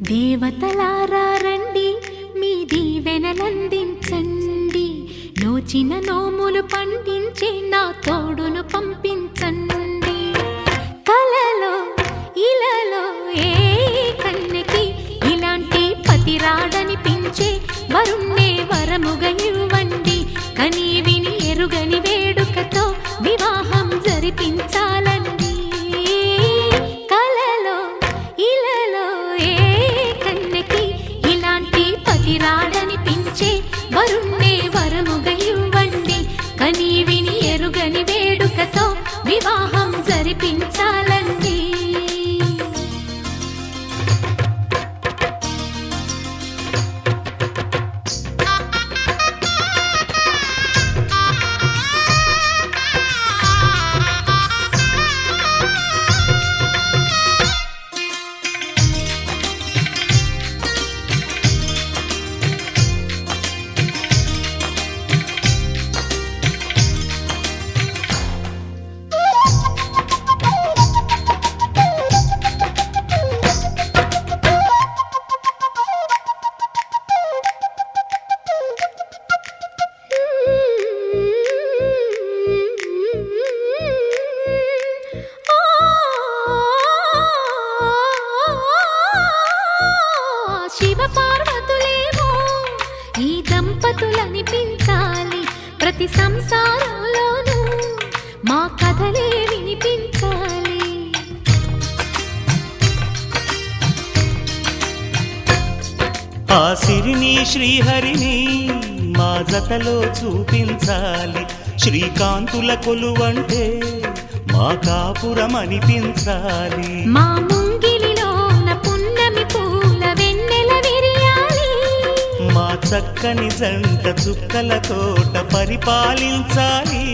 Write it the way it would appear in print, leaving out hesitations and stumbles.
దేవతలారా రండి మీ దీవెనలందించండి నోచిన నోములు పండించే నా తోడును పంపించండి కలలో ఇలలో ఏ కన్నెకి ఇలాంటి పతి రాడనిపించే వరుణ్ణే వరముగా ఇవ్వండి కని విని ఎరుగని వేడుకతో వివాహం జరిపించాలండి కలలో ఇలలో ఏ కన్నెకి ఇలాంటి పతి రాడనిపించే వరుణ్ణే వరముగా ఇవ్వండి కని విని ఎరుగని వేడుకతో వివాహం జరిపించాలండి శివ పార్వతులేమో ఈ దంపతులనిపించాలి ప్రతి సంసారంలోనూ మా కథలే వినిపించాలి ఆ సిరిని శ్రీహరిని మా జతలో చూపించాలి శ్రీకాంతుల కొలువంటే మా కాపురం అనిపించాలి మా ముంగిలిలోన పున్నమి పూల వెన్నెల విరియాలి మా చక్కని జంట చుక్కల తోట పరిపాలించాలి